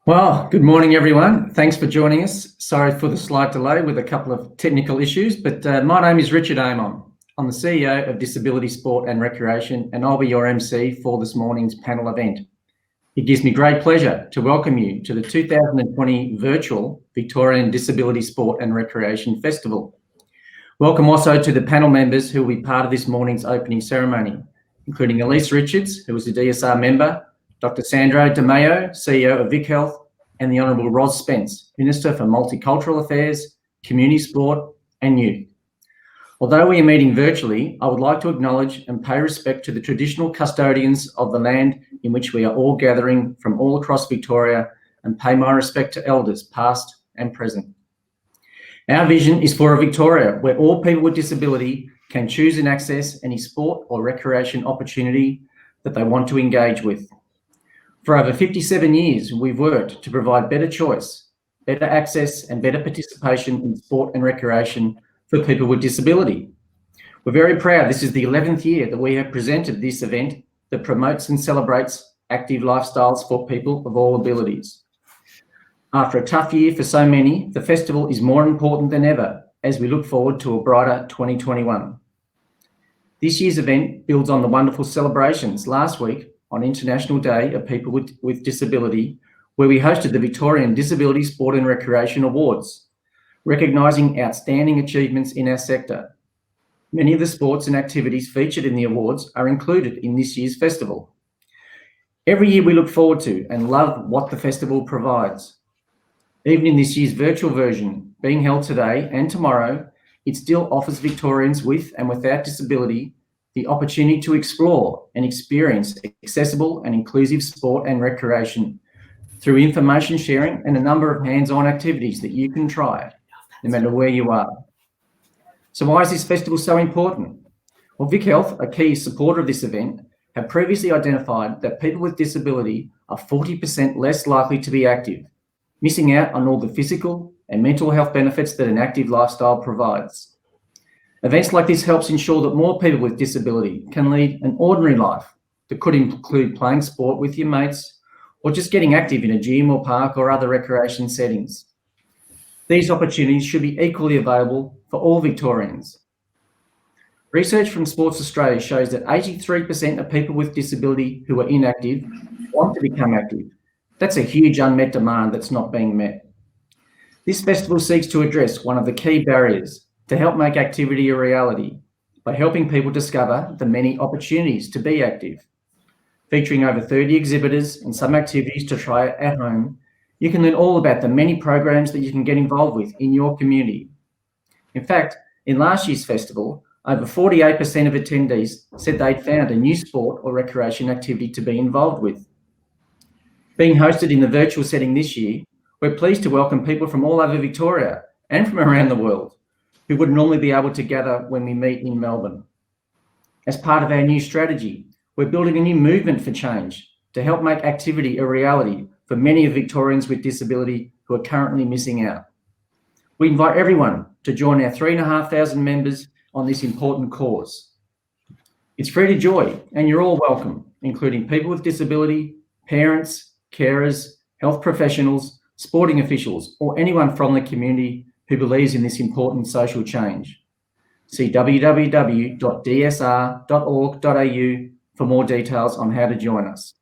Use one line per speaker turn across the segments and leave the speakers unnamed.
Well, good morning, everyone. Thanks for joining us. Sorry for the slight delay with a couple of technical issues, but my name is Richard Amon. I'm the CEO of Disability Sport and Recreation, and I'll be your MC for this morning's panel event. It gives me great pleasure to welcome you to the 2020 virtual Victorian Disability Sport and Recreation Festival. Welcome also to the panel members who will be part of this morning's opening ceremony, including Elise Richards, who is a DSR member, Dr. Sandro Di Meo, CEO of Vic Health, and the Honourable Ros Spence, Minister for Multicultural Affairs, Community Sport and Youth. Although we are meeting virtually, I would like to acknowledge and pay respect to the traditional custodians of the land in which we are all gathering from all across Victoria, and pay my respect to elders past and present. Our vision is for a Victoria where all people with disability can choose and access any sport or recreation opportunity that they want to engage with. For over 57 years, we've worked to provide better choice, better access and better participation in sport and recreation for people with disability. We're very proud this is the 11th year that we have presented this event that promotes and celebrates active lifestyles for people of all abilities. After a tough year for so many, the festival is more important than ever as we look forward to a brighter 2021. This year's event builds on the wonderful celebrations last week on International Day of People with Disability, where we hosted the Victorian Disability Sport and Recreation Awards, recognising outstanding achievements in our sector. Many of the sports and activities featured in the awards are included in this year's festival. Every year we look forward to and love what the festival provides. Even in this year's virtual version, being held today and tomorrow, it still offers Victorians with and without disability the opportunity to explore and experience accessible and inclusive sport and recreation through information sharing and a number of hands-on activities that you can try, no matter where you are. So why is this festival so important? Well, Vic Health, a key supporter of this event, have previously identified that people with disability are 40% less likely to be active, missing out on all the physical and mental health benefits that an active lifestyle provides. Events like this helps ensure that more people with disability can lead an ordinary life that could include playing sport with your mates or just getting active in a gym or park or other recreation settings. These opportunities should be equally available for all Victorians. Research from Sports Australia shows that 83% of people with disability who are inactive want to become active. That's a huge unmet demand that's not being met. This festival seeks to address one of the key barriers to help make activity a reality by helping people discover the many opportunities to be active. Featuring over 30 exhibitors and some activities to try at home, you can learn all about the many programs that you can get involved with in your community. In fact, in last year's festival, over 48% of attendees said they'd found a new sport or recreation activity to be involved with. Being hosted in the virtual setting this year, we're pleased to welcome people from all over Victoria and from around the world who would normally be able to gather when we meet in Melbourne. As part of our new strategy, we're building a new movement for change to help make activity a reality for many of Victorians with disability who are currently missing out. We invite everyone to join our 3,500 members on this important cause. It's free to join and you're all welcome, including people with disability, parents, carers, health professionals, sporting officials, or anyone from the community who believes in this important social change. See www.dsr.org.au for more details on how to join us.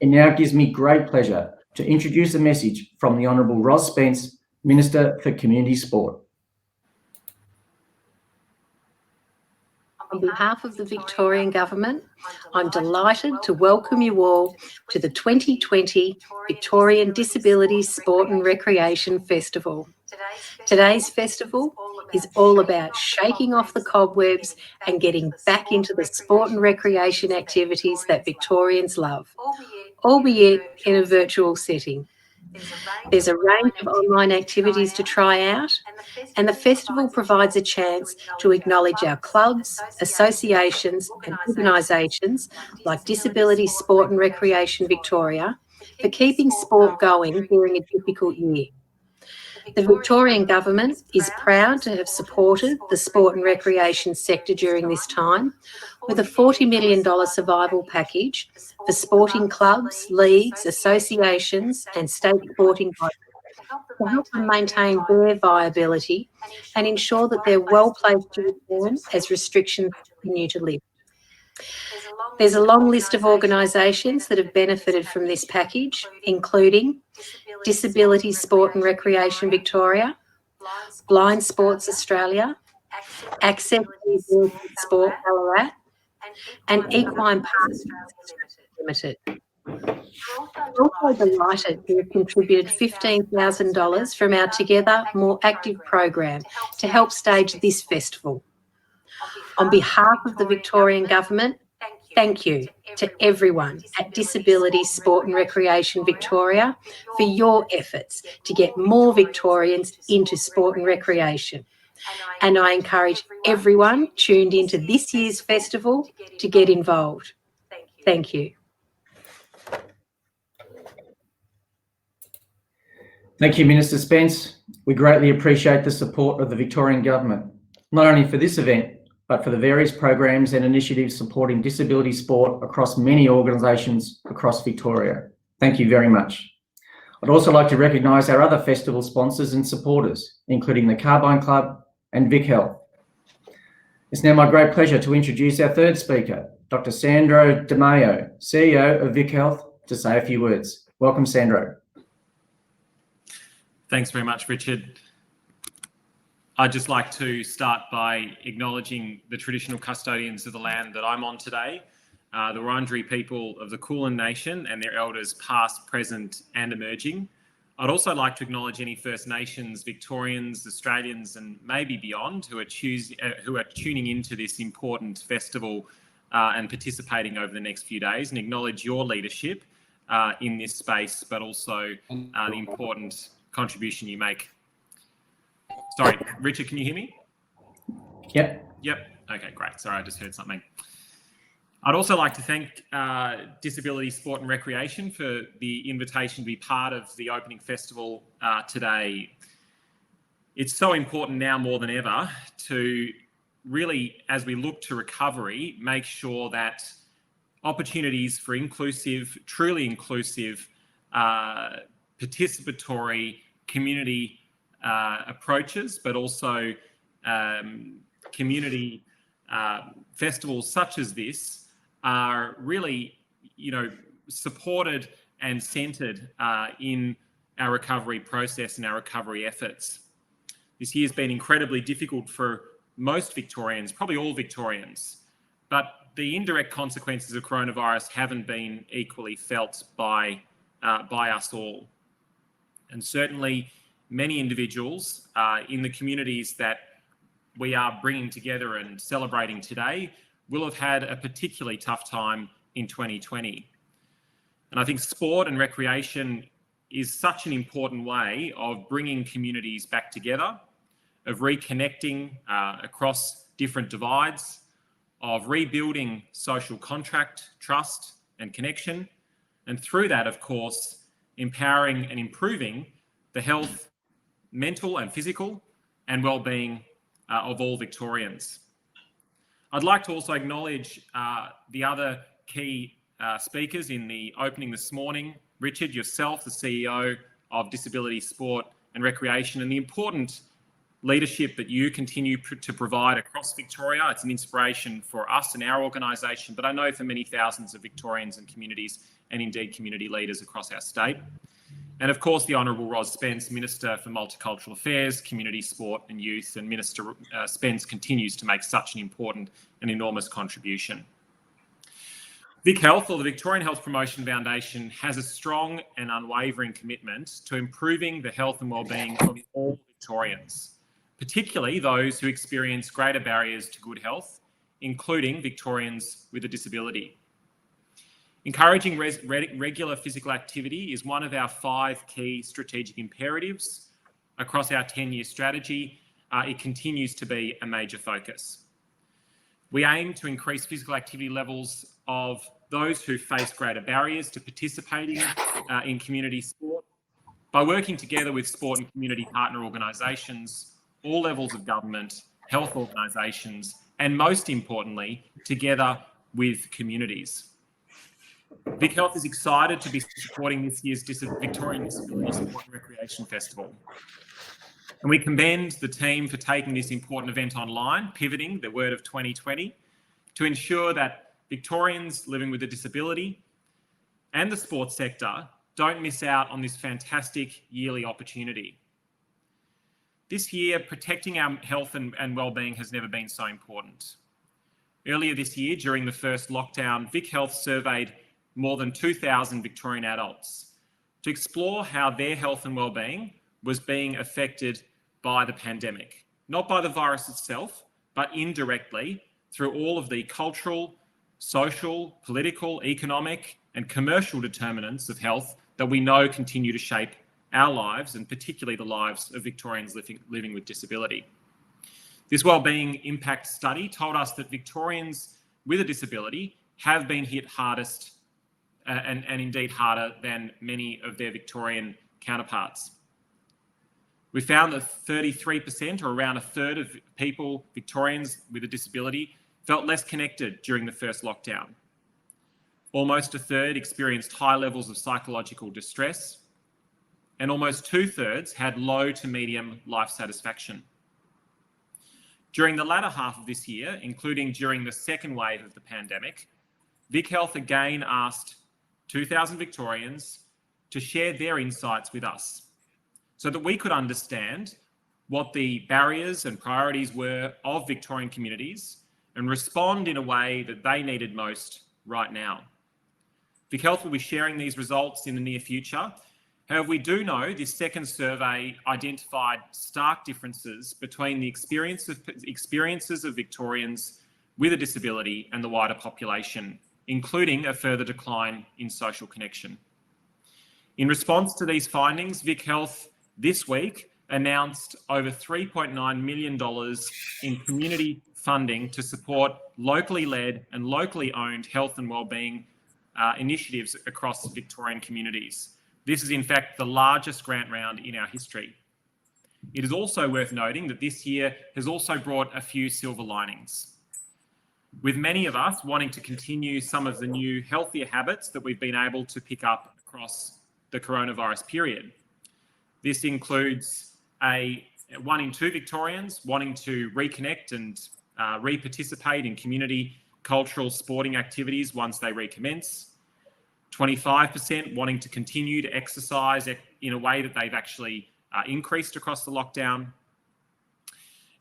It now gives me great pleasure to introduce a message from the Honourable Ros Spence, Minister for Community Sport.
On behalf of the Victorian Government, I'm delighted to welcome you all to the 2020 Victorian Disability Sport and Recreation Festival. Today's festival is all about shaking off the cobwebs and getting back into the sport and recreation activities that Victorians love, albeit in a virtual setting. There's a range of online activities to try out, and the festival provides a chance to acknowledge our clubs, associations and organisations like Disability Sport and Recreation Victoria for keeping sport going during a difficult year. The Victorian Government is proud to have supported the sport and recreation sector during this time with a $40 million survival package for sporting clubs, leagues, associations and state sporting bodies to help them maintain their viability and ensure that they're well placed to return as restrictions continue to lift. There's a long list of organisations that have benefited from this package, including Disability Sport and Recreation Victoria, Blind Sports Australia, Access to Sport Ballarat, and Equine Partners Limited. We're also delighted to have contributed $15,000 from our Together More Active program to help stage this festival. On behalf of the Victorian Government, thank you to everyone at Disability Sport and Recreation Victoria for your efforts to get more Victorians into sport and recreation. And I encourage everyone tuned into this year's festival to get involved. Thank you.
Thank you, Minister Spence. We greatly appreciate the support of the Victorian Government, not only for this event, but for the various programs and initiatives supporting disability sport across many organisations across Victoria. Thank you very much. I'd also like to recognise our other festival sponsors and supporters, including the Carbine Club and Vic Health. It's now my great pleasure to introduce our third speaker, Dr. Sandro Di Maio, CEO of Vic Health, to say a few words. Welcome, Sandro.
Thanks very much, Richard. I'd just like to start by acknowledging the traditional custodians of the land that I'm on today, the Wurundjeri people of the Kulin Nation and their elders past, present and emerging. I'd also like to acknowledge any First Nations, Victorians, Australians and maybe beyond who are tuning into this important festival and participating over the next few days, and acknowledge your leadership in this space, but also the important contribution you make. Sorry, Richard, can you hear me?
Yep.
Okay, great. Sorry, I just heard something. I'd also like to thank Disability Sport and Recreation for the invitation to be part of the opening festival today. It's so important now more than ever to really, as we look to recovery, make sure that opportunities for inclusive, truly inclusive, participatory community approaches, but also community festivals such as this are really, supported and centred in our recovery process and our recovery efforts. This year's been incredibly difficult for most Victorians, probably all Victorians, but the indirect consequences of coronavirus haven't been equally felt by us all. And certainly many individuals in the communities that we are bringing together and celebrating today will have had a particularly tough time in 2020. And I think sport and recreation is such an important way of bringing communities back together, of reconnecting across different divides, of rebuilding social contract, trust and connection, and through that, of course, empowering and improving the health, mental and physical, and well-being of all Victorians. I'd like to also acknowledge the other key speakers in the opening this morning. Richard, yourself, the CEO of Disability Sport and Recreation, and the important leadership that you continue to provide across Victoria. It's an inspiration for us and our organisation, but I know for many thousands of Victorians and communities, and indeed community leaders across our state. And of course, the Honourable Ros Spence, Minister for Multicultural Affairs, Community, Sport and Youth, and Minister Spence continues to make such an important and enormous contribution. Vic Health, or the Victorian Health Promotion Foundation, has a strong and unwavering commitment to improving the health and wellbeing of all Victorians, particularly those who experience greater barriers to good health, including Victorians with a disability. Encouraging regular physical activity is one of our 5 key strategic imperatives across our 10-year strategy. It continues to be a major focus. We aim to increase physical activity levels of those who face greater barriers to participating in community sport by working together with sport and community partner organisations, all levels of government, health organisations, and most importantly, together with communities. Vic Health is excited to be supporting this year's Victorian Disability Sport and Recreation Festival. And we commend the team for taking this important event online, pivoting the word of 2020, to ensure that Victorians living with a disability and the sports sector don't miss out on this fantastic yearly opportunity. This year, protecting our health and wellbeing has never been so important. Earlier this year, during the first lockdown, Vic Health surveyed more than 2,000 Victorian adults to explore how their health and wellbeing was being affected by the pandemic, not by the virus itself, but indirectly through all of the cultural, social, political, economic, and commercial determinants of health that we know continue to shape our lives, and particularly the lives of Victorians living with disability. This wellbeing impact study told us that Victorians with a disability have been hit hardest and indeed harder than many of their Victorian counterparts. We found that 33%, or around a third of people, Victorians with a disability, felt less connected during the first lockdown. Almost a third experienced high levels of psychological distress, and almost 2/3 had low to medium life satisfaction. During the latter half of this year, including during the second wave of the pandemic, Vic Health again asked 2,000 Victorians to share their insights with us so that we could understand what the barriers and priorities were of Victorian communities and respond in a way that they needed most right now. Vic Health will be sharing these results in the near future. However, we do know this second survey identified stark differences between the experiences of Victorians with a disability and the wider population, including a further decline in social connection. In response to these findings, Vic Health this week announced over $3.9 million in community funding to support locally led and locally owned health and wellbeing initiatives across Victorian communities. This is in fact the largest grant round in our history. It is also worth noting that this year has also brought a few silver linings, with many of us wanting to continue some of the new healthier habits that we've been able to pick up across the coronavirus period. This includes 1 in 2 Victorians wanting to reconnect and re-participate in community, cultural, sporting activities once they recommence, 25% wanting to continue to exercise in a way that they've actually increased across the lockdown.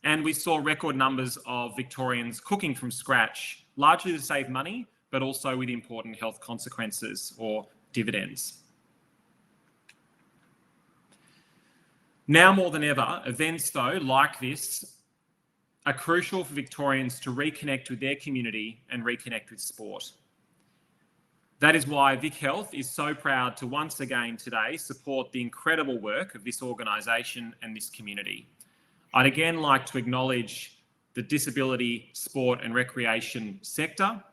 And we saw record numbers of Victorians cooking from scratch, largely to save money, but also with important health consequences or dividends. Now more than ever, events though like this are crucial for Victorians to reconnect with their community and reconnect with sport. That is why Vic Health is so proud to once again today support the incredible work of this organisation and this community. I'd again like to acknowledge the disability, sport and recreation sector,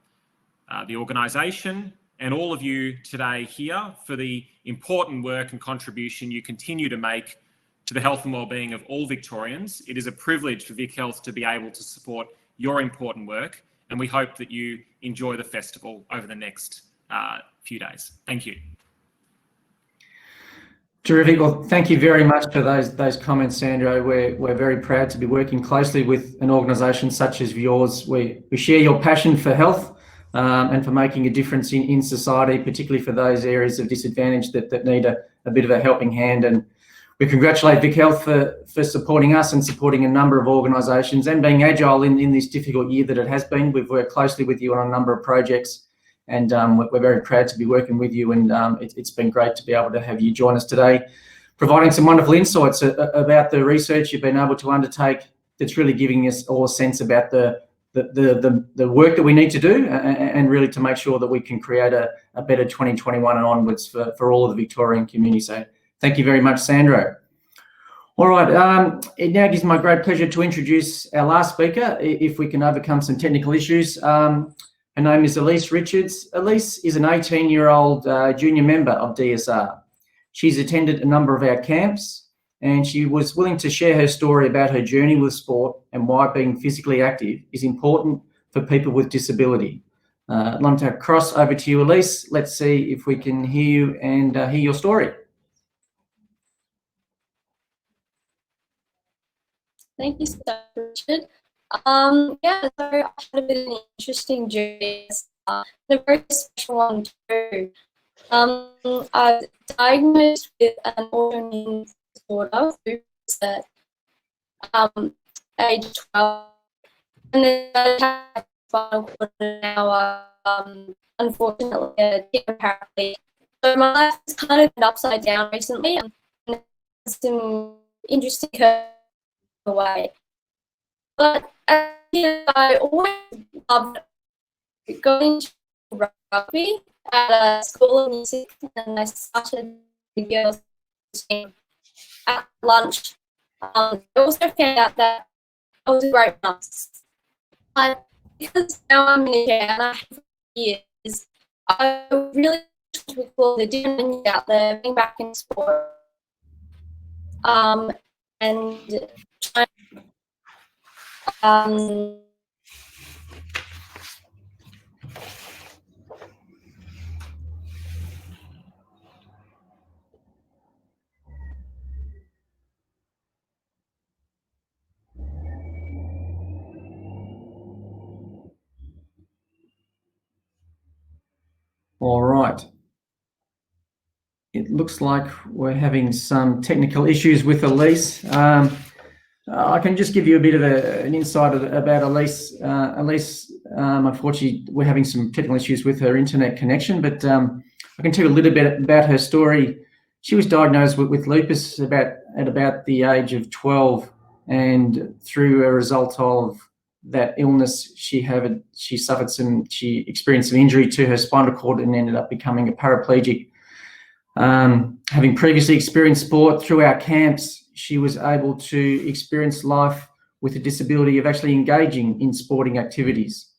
the organisation, and all of you today here for the important work and contribution you continue to make to the health and wellbeing of all Victorians. It is a privilege for Vic Health to be able to support your important work, and we hope that you enjoy the festival over the next few days. Thank you.
Terrific. Well, thank you very much for those comments, Sandro. We're very proud to be working closely with an organisation such as yours. We share your passion for health and for making a difference in society, particularly for those areas of disadvantage that need a bit of a helping hand. And we congratulate Vic Health for supporting us and supporting a number of organisations and being agile in this difficult year that it has been. We've worked closely with you on a number of projects, and we're very proud to be working with you, and it's been great to be able to have you join us today, providing some wonderful insights about the research you've been able to undertake that's really giving us all a sense about the work that we need to do and really to make sure that we can create a better 2021 and onwards for all of the Victorian community. So thank you very much, Sandro. All right, it now gives me my great pleasure to introduce our last speaker, if we can overcome some technical issues. Her name is Elise Richards. Elise is an 18-year-old junior member of DSR. She's attended a number of our camps, and she was willing to share her story about her journey with sport and why being physically active is important for people with disability. I'd like to cross over to you, Elise. Let's see if we can hear you and hear your story.
Thank you so much, Richard. Yeah, so I had a bit of an interesting journey, and a very special one too. I was diagnosed with an autoimmune disorder, lupus, at age 12, and then I had spinal cord now, unfortunately, a paraplegic. So my life has kind of been upside down recently, and there's some interesting curves away. But I always loved going to rugby at a school in music, and I started the girls' team at lunch. I also found out that I was a great runner. Because now I'm in a chair and I have years, I really with all the different out there, being back in sport, and trying.
All right. It looks like we're having some technical issues with Elise. I can just give you a bit of an insight about Elise. Elise, unfortunately, we're having some technical issues with her internet connection, but I can tell you a little bit about her story. She was diagnosed with lupus at about the age of 12, and through a result of that illness, she experienced some injury to her spinal cord and ended up becoming a paraplegic. Having previously experienced sport through our camps, she was able to experience life with a disability of actually engaging in sporting activities.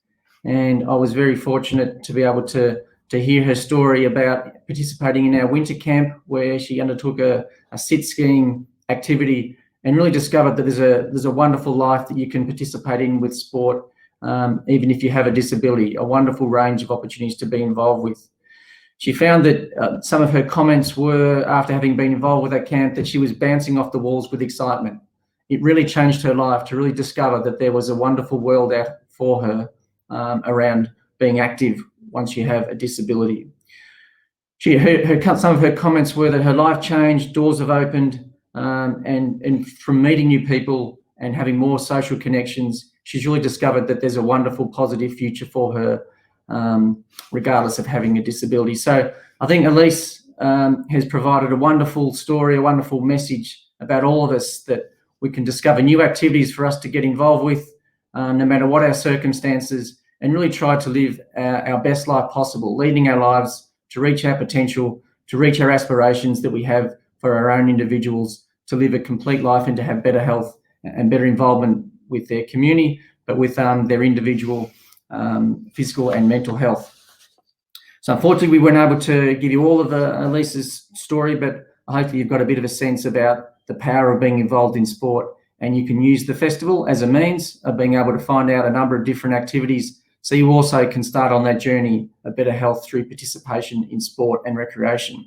And I was very fortunate to be able to hear her story about participating in our winter camp, where she undertook a sit skiing activity and really discovered that there's a wonderful life that you can participate in with sport, even if you have a disability, a wonderful range of opportunities to be involved with. She found that some of her comments were, after having been involved with that camp, that she was bouncing off the walls with excitement. It really changed her life to really discover that there was a wonderful world out for her around being active once you have a disability. Some of her comments were that her life changed, doors have opened, and from meeting new people and having more social connections, she's really discovered that there's a wonderful, positive future for her, regardless of having a disability. So I think Elise has provided a wonderful story, a wonderful message about all of us, that we can discover new activities for us to get involved with, no matter what our circumstances, and really try to live our best life possible, leading our lives to reach our potential, to reach our aspirations that we have for our own individuals, to live a complete life and to have better health and better involvement with their community, but with their individual physical and mental health. So unfortunately, we weren't able to give you all of Elise's story, but hopefully you've got a bit of a sense about the power of being involved in sport, and you can use the festival as a means of being able to find out a number of different activities, so you also can start on that journey of better health through participation in sport and recreation.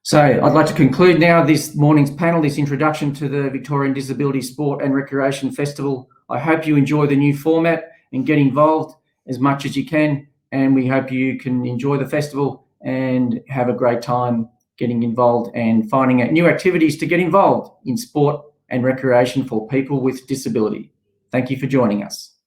So I'd like to conclude now this morning's panel, this introduction to the Victorian Disability Sport and Recreation Festival. I hope you enjoy the new format and get involved as much as you can, and we hope you can enjoy the festival and have a great time getting involved and finding out new activities to get involved in sport and recreation for people with disability. Thank you for joining us.